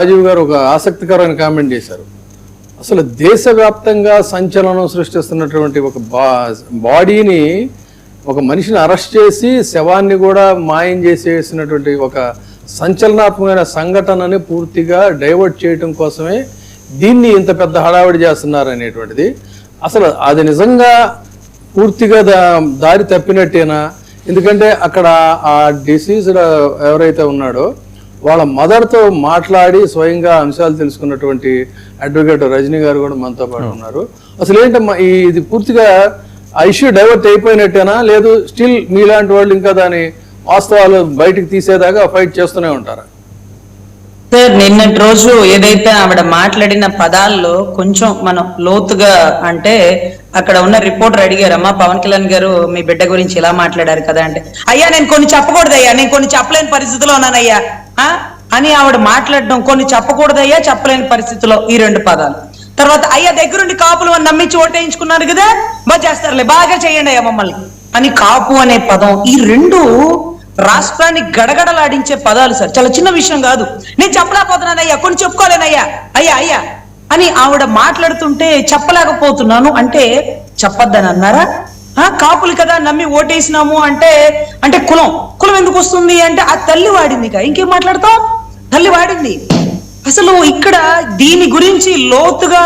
రాజీవ్ గారు ఒక ఆసక్తికరమైన కామెంట్ చేశారు. అసలు దేశవ్యాప్తంగా సంచలనం సృష్టిస్తున్నటువంటి ఒక బాడీని, ఒక మనిషిని అరెస్ట్ చేసి శవాన్ని కూడా మాయం చేసేసినటువంటి ఒక సంచలనాత్మకమైన సంఘటనని పూర్తిగా డైవర్ట్ చేయటం కోసమే దీన్ని ఇంత పెద్ద హడావిడి చేస్తున్నారు అనేటువంటిది. అసలు అది నిజంగా పూర్తిగా దారి తప్పినట్టేనా? ఎందుకంటే అక్కడ ఆ డిసీజ్డ్ ఎవరైతే ఉన్నాడో వాళ్ళ మదర్తో మాట్లాడి స్వయంగా అంశాలు తెలుసుకున్నటువంటి అడ్వకేట్ రజనీ గారు కూడా మనతో పాటు ఉన్నారు. అసలు ఏంటమ్మా ఇది పూర్తిగా ఆ ఇష్యూ డైవర్ట్ అయిపోయినట్టేనా, లేదు స్టిల్ మీలాంటి వాళ్ళు ఇంకా దాని వాస్తవాలు బయటికి తీసేదాకా ఫైట్ చేస్తూనే ఉంటారా? సార్, నిన్నటి రోజు ఏదైతే ఆవిడ మాట్లాడిన పదాల్లో కొంచెం మనం లోతుగా అంటే అక్కడ ఉన్న రిపోర్టర్ అడిగారమ్మా, పవన్ కళ్యాణ్ గారు మీ బిడ్డ గురించి ఇలా మాట్లాడారు కదా అంటే, అయ్యా నేను కొన్ని చెప్పకూడదయ్యా, నేను కొన్ని చెప్పలేని పరిస్థితిలో ఉన్నానయ్యా అని ఆవిడ మాట్లాడడం. కొన్ని చెప్పకూడదయ్యా, చెప్పలేని పరిస్థితిలో, ఈ రెండు పదాలు. తర్వాత అయ్యా దగ్గరుండి కాపులు అని నమ్మించి ఓటేయించుకున్నారు కదా, బాగా చేస్తారులే, బాగా చేయండి అయ్యా మమ్మల్ని అని కాపు అనే పదం, ఈ రెండు రాష్ట్రాన్ని గడగడలాడించే పదాలు సార్. చాలా చిన్న విషయం కాదు. నేను చెప్పలేకపోతున్నానయ్యా, కొన్ని చెప్పుకోలేనయ్యా, అయ్యా అయ్యా అని ఆవిడ మాట్లాడుతుంటే చెప్పలేకపోతున్నాను అంటే చెప్పొద్దని అన్నారా? కాపులు కదా నమ్మి ఓటేసినాము అంటే అంటే కులం ఎందుకు వస్తుంది అంటే ఆ తల్లి వాడింది. ఇంకేం మాట్లాడతాం, తల్లి వాడింది. అసలు ఇక్కడ దీని గురించి లోతుగా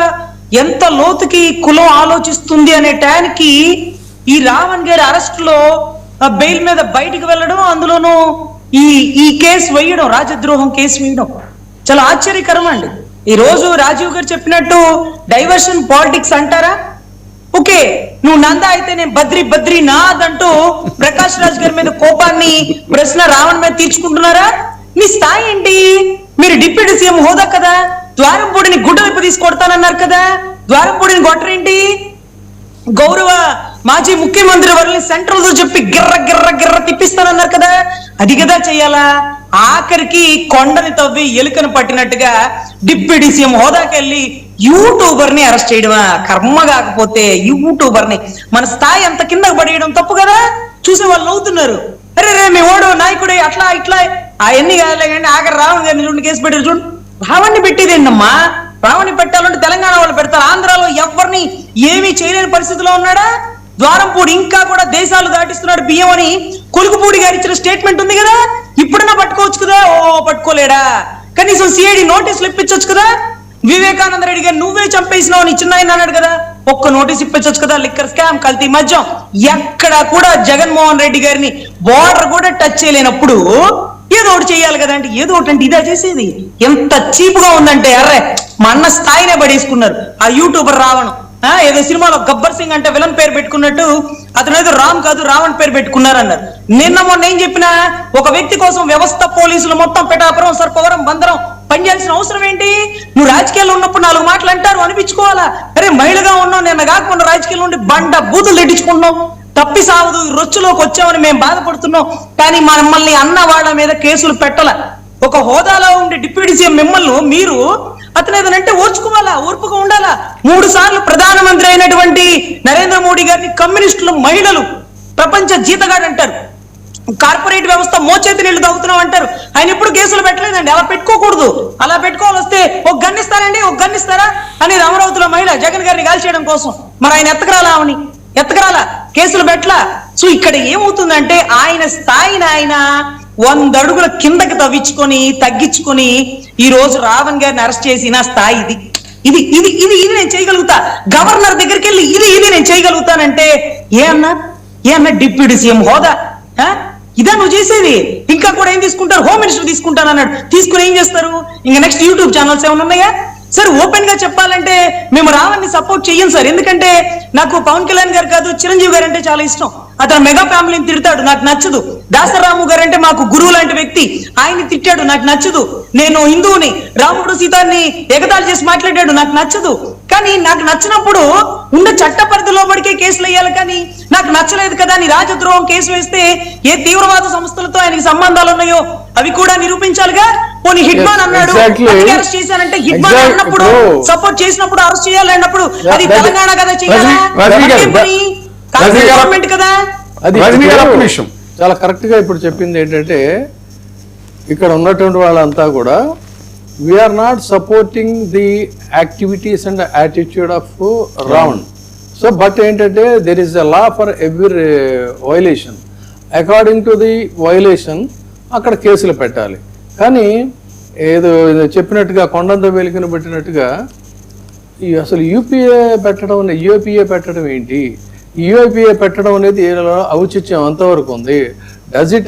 ఎంత లోతుకి కులం ఆలోచిస్తుంది అనే టైంకి ఈ రావణ్ గారి అరెస్ట్ లో బెయిల్ మీద బయటికి వెళ్ళడం, అందులోనూ ఈ కేసు వేయడం, రాజద్రోహం కేసు వేయడం చాలా ఆశ్చర్యకరం అండి. ఈ రోజు రాజీవ్ గారు చెప్పినట్టు డైవర్షన్ పాలిటిక్స్ అంటారా? ఓకే, నువ్వు నందా అయితే నేను బద్రీ నాథ్ అంటూ ప్రకాష్ రాజ్ గారి మీద కోపాన్ని ప్రశ్న రావణ్ మీద తీర్చుకుంటున్నారా? మీ స్థాయి ఏంటి? మీరు డిప్యూటీ సీఎం హోదా కదా, ద్వారంపూడిని గుడ్డ వైపు తీసుకొడతానన్నారు కదా, ద్వారంపూడిని కొట్టరేంటి? గౌరవ మాజీ ముఖ్యమంత్రి వారిని సెంట్రల్ తో చెప్పి గిర్ర తిప్పిస్తానన్నారు కదా, అది కదా చెయ్యాలా? ఆఖరికి కొండని తవ్వి ఎలుకను పట్టినట్టుగా డిప్యూటీ సీఎం హోదాకెళ్ళి యూట్యూబర్ ని అరెస్ట్ చేయడమా? కర్మ కాకపోతే యూట్యూబర్ ని మన స్థాయి అంత కిందకు పడేయడం తప్పు కదా. చూసే వాళ్ళు నవ్వుతున్నారు, అరే రే మీ ఓడు నాయకుడే అట్లా ఇట్లా అవన్నీ కాదులే కానీ ఆఖరి రావణ్ గారిని చూడండి కేసు పెట్టారు. చూడు, రావణ్ణి పెట్టేది ఏంటమ్మా? రావణ్ణి పెట్టాలంటే తెలంగాణ వాళ్ళు పెడతారు, ఆంధ్రాలో ఎవరిని ఏమీ చేయలేని పరిస్థితిలో ఉన్నాడా? ద్వారంపూడి ఇంకా కూడా దేశాలు దాటిస్తున్నాడు బియ్యం అని కొలుకుపూడి గారు ఇచ్చిన స్టేట్మెంట్ ఉంది కదా, ఇప్పుడన్నా పట్టుకోవచ్చు కదా. పట్టుకోలేడా? కనీసం సిఐడి నోటీసులు ఇప్పించవచ్చు కదా. వివేకానంద రెడ్డి గారు నువ్వే చంపేసినావు అని చిన్న ఆయన అన్నాడు కదా, ఒక్క నోటీస్ ఇప్పించవచ్చు కదా. లిక్కర్ స్కామ్, కల్తీ మద్యం, ఎక్కడ కూడా జగన్మోహన్ రెడ్డి గారిని బోర్డర్ కూడా టచ్ చేయలేనప్పుడు ఏదో ఒకటి చేయాలి కదా. అంటే ఏదో ఒకటి అంటే ఇదా చేసేది? ఎంత చీప్ గా ఉందంటే, అర్రే మా అన్న స్థాయినే పడేసుకున్నారు ఆ యూట్యూబర్ రావణ్. ఏదో సినిమాలో గబ్బర్ సింగ్ అంటే విలన్ పేరు పెట్టుకున్నట్టు అతను ఏదో రామ్ కాదు రావణ్ పేరు పెట్టుకున్నారన్నారు. నిన్న మొన్న ఏం చెప్పినా ఒక వ్యక్తి కోసం వ్యవస్థ, పోలీసులు మొత్తం పిఠాపురం, సర్పవరం, బందరం పనిచేయాల్సిన అవసరం ఏంటి? నువ్వు రాజకీయాల్లో ఉన్నప్పుడు 4 మాటలు అంటారు అనిపించుకోవాలా? అరే మహిళగా ఉన్నావు, నిన్న కాకుండా రాజకీయాల్లో ఉండి బండ బూతులు తిట్టించుకుంటున్నావు, తప్పి సావదు, రొచ్చులోకి వచ్చామని మేము బాధపడుతున్నాం. కానీ మమ్మల్ని అన్న వాళ్ళ మీద కేసులు పెట్టాల. ఒక హోదాలో ఉండే డిప్యూటీ సీఎం మిమ్మల్ని మీరు అతను ఏదనంటే ఓర్చుకోవాలా, ఓర్పుగా ఉండాలా. 3 సార్లు ప్రధానమంత్రి అయినటువంటి నరేంద్ర మోడీ గారిని కమ్యూనిస్టులు, మహిళలు ప్రపంచ జీతగాడు అంటారు, కార్పొరేట్ వ్యవస్థ మోచేతి నీళ్లు తాగుతున్నాం అంటారు. ఆయన ఎప్పుడు కేసులు పెట్టలేదండి, అలా పెట్టుకోకూడదు. అలా పెట్టుకోవాలి వస్తే ఒక గన్నిస్తారండి, ఒక గన్నిస్తారా అనేది అమరావతిలో మహిళ జగన్ గారిని కాల్చేయడం కోసం. మరి ఆయన ఎత్తకరాలా కేసులు పెట్టలా. సో ఇక్కడ ఏమవుతుందంటే ఆయన స్థాయిని ఆయన 100 అడుగుల కిందకి తగ్గించుకొని ఈ రోజు రావణ్ గారిని అరెస్ట్ చేసిన స్థాయి ఇది. ఇది ఇది ఇది ఇది నేను చేయగలుగుతా. గవర్నర్ దగ్గరికి వెళ్ళి ఇది నేను చేయగలుగుతానంటే ఏ అన్నా డిప్యూటీ సీఎం హోదా ఇదా నువ్వు చేసేది? ఇంకా కూడా ఏం తీసుకుంటారు? హోమ్ మినిస్టర్ తీసుకుంటాను అన్నాడు. తీసుకుని ఏం చేస్తారు? ఇంకా నెక్స్ట్ యూట్యూబ్ ఛానల్స్ ఏమైనా ఉన్నాయా? సార్ ఓపెన్ గా చెప్పాలంటే మేము రావణ్ని సపోర్ట్ చెయ్యం సార్. ఎందుకంటే నాకు పవన్ కళ్యాణ్ గారు కాదు, చిరంజీవి గారు అంటే చాలా ఇష్టం. అతను మెగా ఫ్యామిలీని తిడతాడు, నాకు నచ్చదు. దాసరాము గారు అంటే మాకు గురువు లాంటి వ్యక్తి, ఆయన్ని తిట్టాడు, నాకు నచ్చదు. నేను హిందువుని, రాముడు సీతాన్ని ఎగతాళి చేసి మాట్లాడాడు, నాకు నచ్చదు. కానీ నాకు నచ్చినప్పుడు ఉన్న చట్ట పరిధిలో పడికే కేసులు వేయాలి. కానీ నాకు నచ్చలేదు కదా అని రాజద్రోహం కేసు వేస్తే ఏ తీవ్రవాద సంస్థలతో ఆయనకి సంబంధాలు ఉన్నాయో అవి కూడా నిరూపించాలిగా. పోనీ హిట్మాన్ అన్నాడు, అరెస్ట్ చేశానంటే హిట్మాన్ అన్నప్పుడు సపోర్ట్ చేసినప్పుడు అరెస్ట్ చేయాలన్నప్పుడు అది తెలంగాణ కదా చేయాలా? గవర్నమెంట్ కదా. అది చాలా కరెక్ట్ గా ఇప్పుడు చెప్పింది ఏంటంటే, ఇక్కడ ఉన్నటువంటి వాళ్ళంతా కూడా we are not supporting the activities and attitude of Ravan. So but ఏంటంటే there is a law for every violation. According to the violation అక్కడ కేసులు పెట్టాలి. కానీ ఏదో చెప్పినట్టుగా కొండంత వెలికిన పెట్టినట్టుగా అసలు యూపీఏ పెట్టడం ఏంటి? యూపీఏ పెట్టడం అనేది ఔచిత్యం అంతవరకు ఉంది. Does it